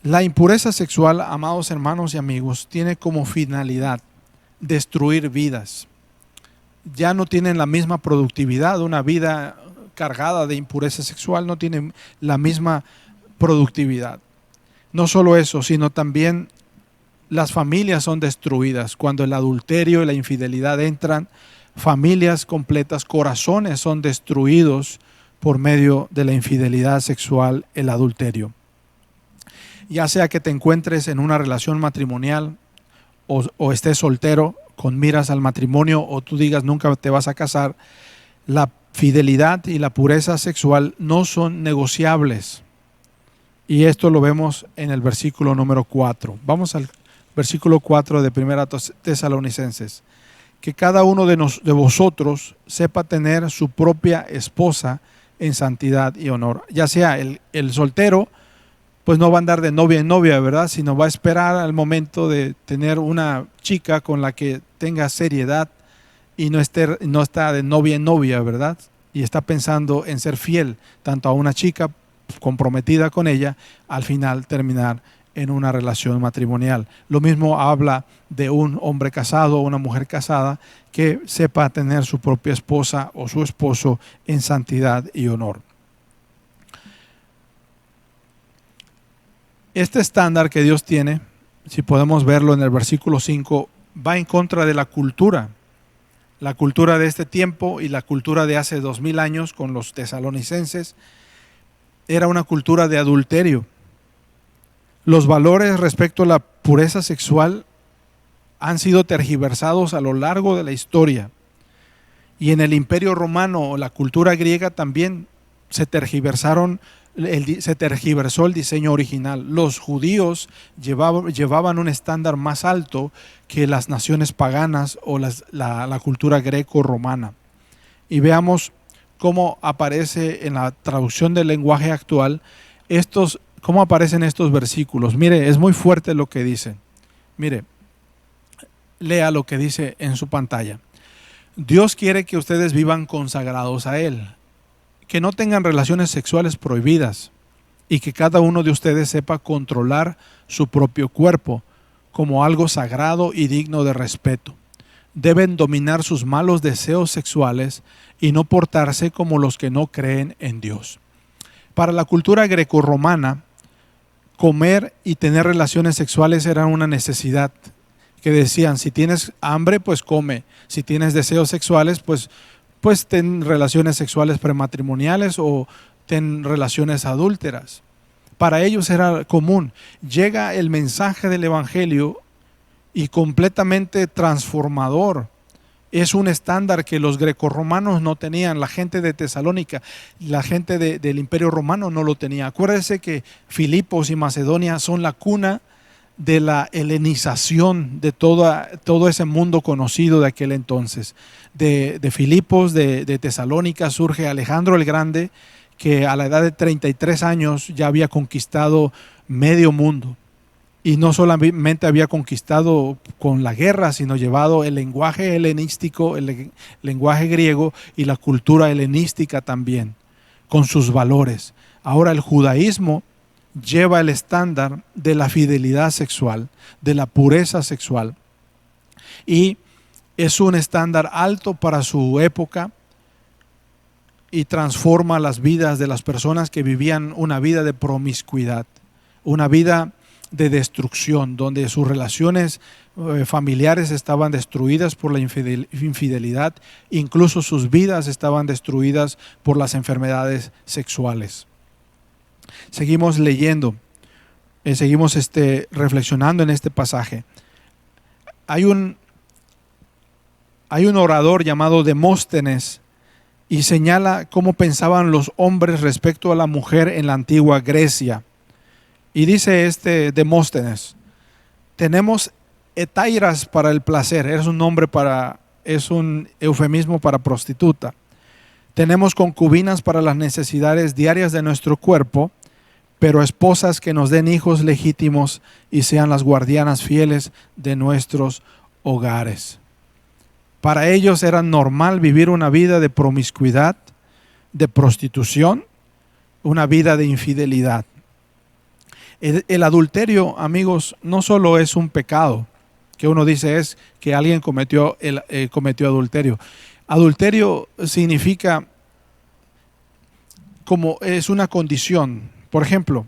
La impureza sexual, amados hermanos y amigos, tiene como finalidad destruir vidas. Ya no tienen la misma productividad. Una vida cargada de impureza sexual no tiene la misma productividad. No solo eso, sino también las familias son destruidas. Cuando el adulterio y la infidelidad entran, familias completas, corazones son destruidos por medio de la infidelidad sexual, el adulterio. Ya sea que te encuentres en una relación matrimonial o estés soltero con miras al matrimonio, o tú digas nunca te vas a casar, la fidelidad y la pureza sexual no son negociables. Y esto lo vemos en el versículo número 4. Vamos al versículo 4 de 1 Tesalonicenses. Que cada uno de vosotros sepa tener su propia esposa en santidad y honor. Ya sea el soltero, pues no va a andar de novia en novia, ¿verdad? Sino va a esperar al momento de tener una chica con la que tenga seriedad y no está de novia en novia, ¿verdad? Y está pensando en ser fiel tanto a una chica comprometida con ella, al final terminar en una relación matrimonial. Lo mismo habla de un hombre casado o una mujer casada que sepa tener su propia esposa o su esposo en santidad y honor. Este estándar que Dios tiene, si podemos verlo en el versículo 5, va en contra de la cultura de este tiempo y la cultura de hace 2000 años con los tesalonicenses. Era una cultura de adulterio. Los valores respecto a la pureza sexual han sido tergiversados a lo largo de la historia. Y en el Imperio Romano o la cultura griega también se tergiversó el diseño original. Los judíos llevaban un estándar más alto que las naciones paganas o la cultura greco-romana. Y veamos cómo aparece en la traducción del lenguaje actual cómo aparecen estos versículos. Mire, es muy fuerte lo que dicen. Mire, lea lo que dice en su pantalla. Dios quiere que ustedes vivan consagrados a Él, que no tengan relaciones sexuales prohibidas y que cada uno de ustedes sepa controlar su propio cuerpo como algo sagrado y digno de respeto. Deben dominar sus malos deseos sexuales y no portarse como los que no creen en Dios. Para la cultura grecorromana, comer y tener relaciones sexuales era una necesidad. Que decían, si tienes hambre, pues come. Si tienes deseos sexuales, pues ten relaciones sexuales prematrimoniales o ten relaciones adúlteras. Para ellos era común. Llega el mensaje del Evangelio y completamente transformador. Es un estándar que los grecorromanos no tenían. La gente de Tesalónica, la gente del Imperio Romano no lo tenía. Acuérdense que Filipos y Macedonia son la cuna de la helenización de todo ese mundo conocido de aquel entonces. De Filipos, de Tesalónica, surge Alejandro el Grande, que a la edad de 33 años ya había conquistado medio mundo. Y no solamente había conquistado con la guerra, sino llevado el lenguaje helenístico, el lenguaje griego y la cultura helenística también, con sus valores. Ahora el judaísmo lleva el estándar de la fidelidad sexual, de la pureza sexual. Y es un estándar alto para su época y transforma las vidas de las personas que vivían una vida de promiscuidad, una vida de destrucción, donde sus relaciones familiares estaban destruidas por la infidelidad, incluso sus vidas estaban destruidas por las enfermedades sexuales. Seguimos leyendo, seguimos reflexionando en este pasaje. Hay un orador llamado Demóstenes y señala cómo pensaban los hombres respecto a la mujer en la antigua Grecia. Y dice Demóstenes, tenemos etairas para el placer, es un eufemismo para prostituta. Tenemos concubinas para las necesidades diarias de nuestro cuerpo, pero esposas que nos den hijos legítimos y sean las guardianas fieles de nuestros hogares. Para ellos era normal vivir una vida de promiscuidad, de prostitución, una vida de infidelidad. El adulterio, amigos, no solo es un pecado, que uno dice es que alguien cometió adulterio. Adulterio significa como es una condición. Por ejemplo,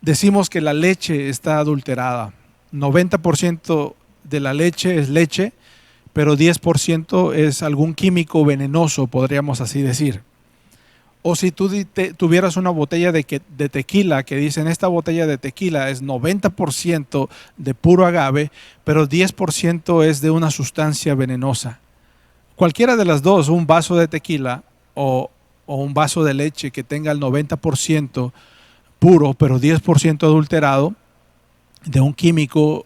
decimos que la leche está adulterada. 90% de la leche es leche, pero 10% es algún químico venenoso, podríamos así decir. O si tú tuvieras una botella de tequila, que dicen esta botella de tequila es 90% de puro agave, pero 10% es de una sustancia venenosa. Cualquiera de las dos, un vaso de tequila o un vaso de leche que tenga el 90% puro, pero 10% adulterado, de un químico,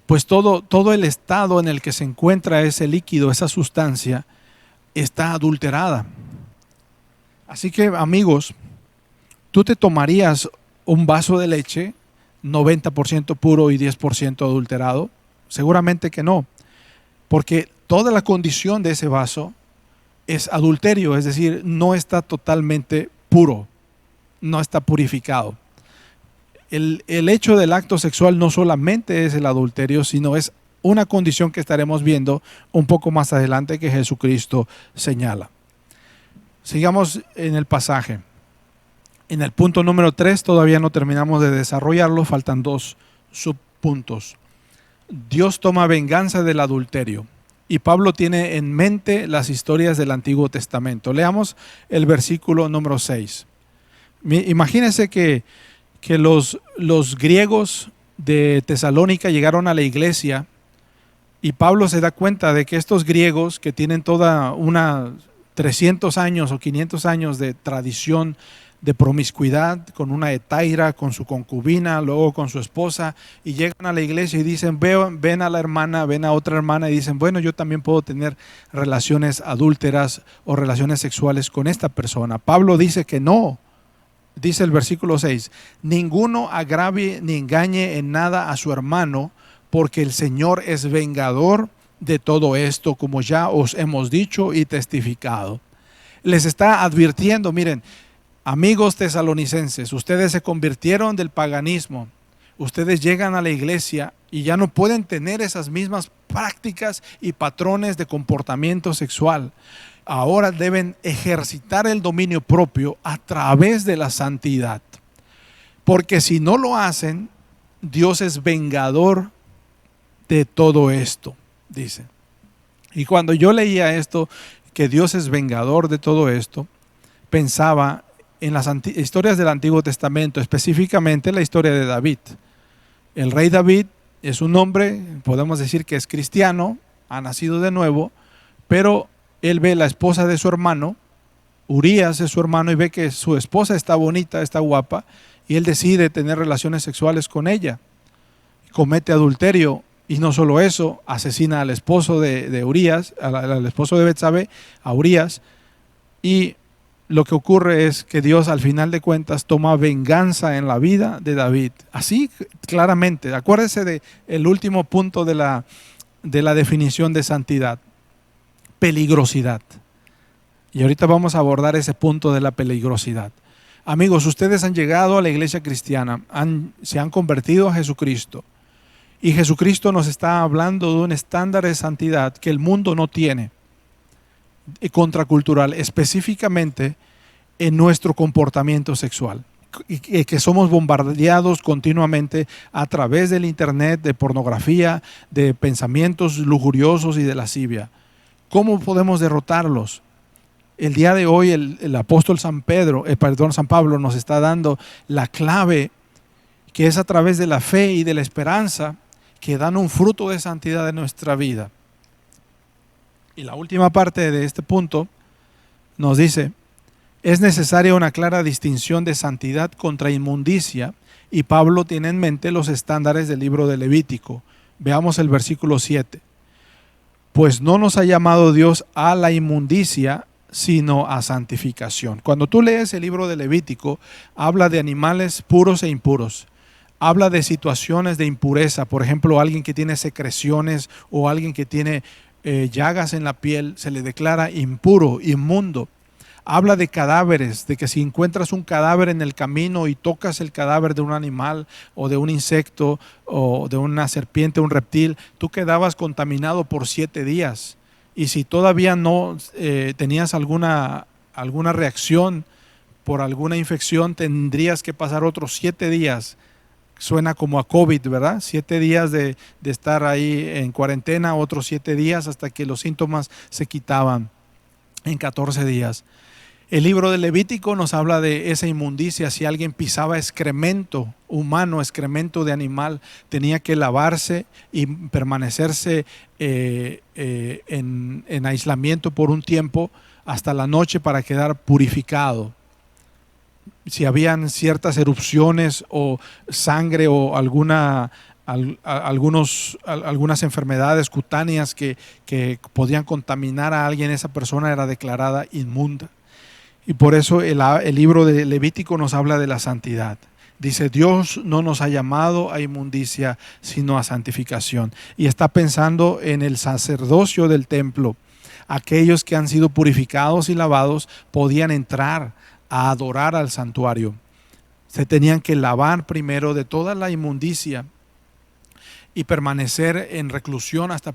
pues todo el estado en el que se encuentra ese líquido, esa sustancia, está adulterada. Así que, amigos, ¿tú te tomarías un vaso de leche 90% puro y 10% adulterado? Seguramente que no, porque toda la condición de ese vaso es adulterio, es decir, no está totalmente puro, no está purificado. El hecho del acto sexual no solamente es el adulterio, sino es una condición que estaremos viendo un poco más adelante que Jesucristo señala. Sigamos en el pasaje. En el punto número 3 todavía no terminamos de desarrollarlo, faltan 2 subpuntos. Dios toma venganza del adulterio. Y Pablo tiene en mente las historias del Antiguo Testamento. Leamos el versículo número 6. Imagínense que que los griegos de Tesalónica llegaron a la iglesia y Pablo se da cuenta de que estos griegos que tienen toda una 300 años o 500 años de tradición de promiscuidad, con una hetaira, con su concubina, luego con su esposa, y llegan a la iglesia y dicen, ven a la hermana, ven a otra hermana y dicen, bueno, yo también puedo tener relaciones adúlteras o relaciones sexuales con esta persona. Pablo dice que no. Dice el versículo 6, ninguno agravie ni engañe en nada a su hermano, porque el Señor es vengador de todo esto, como ya os hemos dicho y testificado. Les está advirtiendo, miren, amigos tesalonicenses, ustedes se convirtieron del paganismo, ustedes llegan a la iglesia y ya no pueden tener esas mismas prácticas y patrones de comportamiento sexual. Ahora deben ejercitar el dominio propio a través de la santidad. Porque si no lo hacen, Dios es vengador de todo esto, dice. Y cuando yo leía esto, que Dios es vengador de todo esto, pensaba en las historias del Antiguo Testamento, específicamente la historia de David. El rey David es un hombre, podemos decir que es cristiano, ha nacido de nuevo, pero él ve la esposa de su hermano, Urías es su hermano, y ve que su esposa está bonita, está guapa, y él decide tener relaciones sexuales con ella. Comete adulterio, y no solo eso, asesina al esposo de Urías, al esposo de Betsabé, a Urías, y lo que ocurre es que Dios al final de cuentas toma venganza en la vida de David. Así claramente, acuérdese del último punto de la definición de santidad. Peligrosidad. Y ahorita vamos a abordar ese punto de la peligrosidad. Amigos, ustedes han llegado a la iglesia cristiana, se han convertido a Jesucristo. Y Jesucristo nos está hablando de un estándar de santidad que el mundo no tiene, contracultural, específicamente en nuestro comportamiento sexual. Y que somos bombardeados continuamente a través del internet, de pornografía, de pensamientos lujuriosos y de lascivia. ¿Cómo podemos derrotarlos? El día de hoy el apóstol San Pablo nos está dando la clave, que es a través de la fe y de la esperanza que dan un fruto de santidad en nuestra vida. Y la última parte de este punto nos dice, es necesaria una clara distinción de santidad contra inmundicia, y Pablo tiene en mente los estándares del libro de Levítico. Veamos el versículo 7. Pues no nos ha llamado Dios a la inmundicia, sino a santificación. Cuando tú lees el libro de Levítico, habla de animales puros e impuros. Habla de situaciones de impureza, por ejemplo, alguien que tiene secreciones o alguien que tiene llagas en la piel, se le declara impuro, inmundo. Habla de cadáveres, de que si encuentras un cadáver en el camino y tocas el cadáver de un animal o de un insecto o de una serpiente, un reptil, tú quedabas contaminado por 7 días. Y si todavía no tenías alguna reacción por alguna infección, tendrías que pasar otros 7 días. Suena como a COVID, ¿verdad? 7 días de estar ahí en cuarentena, otros 7 días hasta que los síntomas se quitaban en 14 días. El libro de Levítico nos habla de esa inmundicia. Si alguien pisaba excremento humano, excremento de animal, tenía que lavarse y permanecerse en aislamiento por un tiempo hasta la noche para quedar purificado. Si habían ciertas erupciones o sangre o algunas enfermedades cutáneas que podían contaminar a alguien, esa persona era declarada inmunda. Y por eso el libro de Levítico nos habla de la santidad. Dice, Dios no nos ha llamado a inmundicia, sino a santificación. Y está pensando en el sacerdocio del templo. Aquellos que han sido purificados y lavados podían entrar a adorar al santuario. Se tenían que lavar primero de toda la inmundicia y permanecer en reclusión hasta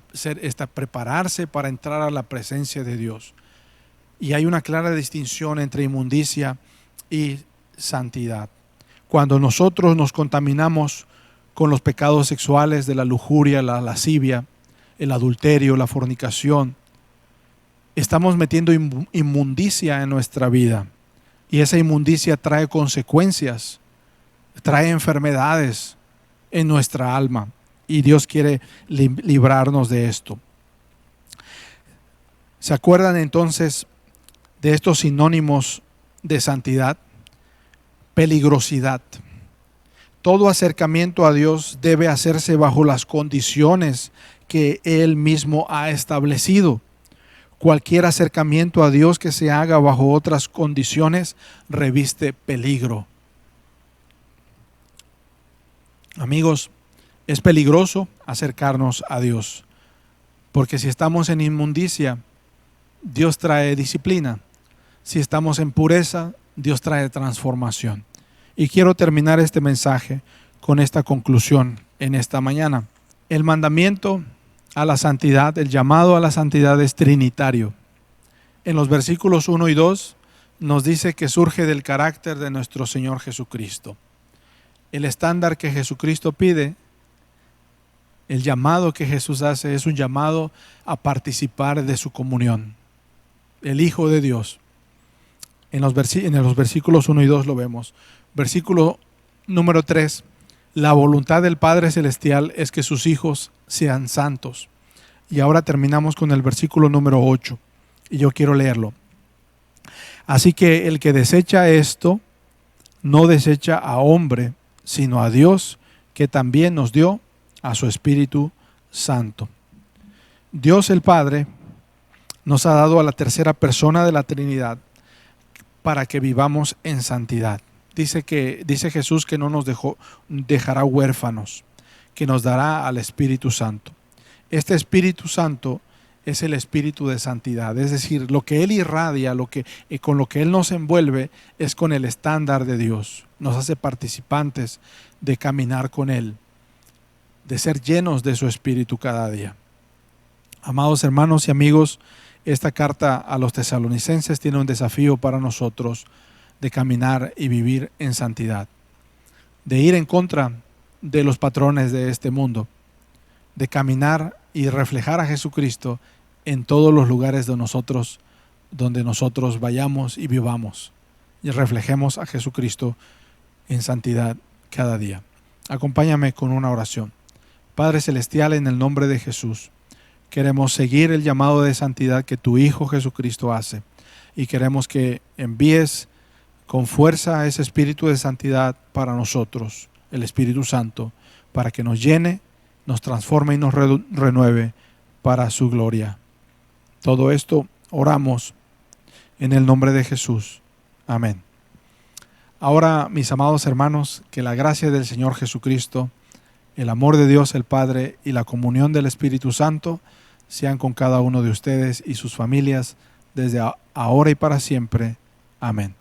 prepararse para entrar a la presencia de Dios. Y hay una clara distinción entre inmundicia y santidad. Cuando nosotros nos contaminamos con los pecados sexuales de la lujuria, la lascivia, el adulterio, la fornicación, estamos metiendo inmundicia en nuestra vida. Y esa inmundicia trae consecuencias trae enfermedades en nuestra alma y Dios quiere librarnos de esto. ¿Se acuerdan entonces de estos sinónimos de santidad? Peligrosidad. Todo acercamiento a Dios debe hacerse bajo las condiciones que Él mismo ha establecido. Cualquier acercamiento a Dios que se haga bajo otras condiciones reviste peligro. Amigos, es peligroso acercarnos a Dios, porque si estamos en inmundicia, Dios trae disciplina. Si estamos en pureza, Dios trae transformación. Y quiero terminar este mensaje con esta conclusión en esta mañana. El mandamiento a la santidad, el llamado a la santidad es trinitario. En los versículos 1 y 2 nos dice que surge del carácter de nuestro Señor Jesucristo. El estándar que Jesucristo pide, el llamado que Jesús hace es un llamado a participar de su comunión. El Hijo de Dios. En los versículos 1 y 2 lo vemos. Versículo número 3. La voluntad del Padre Celestial es que sus hijos sean santos. Y ahora terminamos con el versículo número 8. Y yo quiero leerlo. Así que el que desecha esto, no desecha a hombre, sino a Dios, que también nos dio a su Espíritu Santo. Dios el Padre nos ha dado a la tercera persona de la Trinidad para que vivamos en santidad. Dice Jesús que no nos dejará huérfanos, que nos dará al Espíritu Santo. Este Espíritu Santo es el Espíritu de santidad, es decir, lo que Él irradia, con lo que Él nos envuelve es con el estándar de Dios. Nos hace participantes de caminar con Él, de ser llenos de su Espíritu cada día. Amados hermanos y amigos, esta carta a los tesalonicenses tiene un desafío para nosotros de caminar y vivir en santidad, de ir en contra de los patrones de este mundo, de caminar y reflejar a Jesucristo en todos los lugares donde nosotros vayamos y vivamos, y reflejemos a Jesucristo en santidad cada día. Acompáñame con una oración. Padre Celestial, en el nombre de Jesús, queremos seguir el llamado de santidad que tu Hijo Jesucristo hace, y queremos que envíes con fuerza ese espíritu de santidad para nosotros, el Espíritu Santo, para que nos llene, nos transforme y nos renueve para su gloria. Todo esto oramos en el nombre de Jesús. Amén. Ahora, mis amados hermanos, que la gracia del Señor Jesucristo, el amor de Dios el Padre y la comunión del Espíritu Santo sean con cada uno de ustedes y sus familias desde ahora y para siempre. Amén.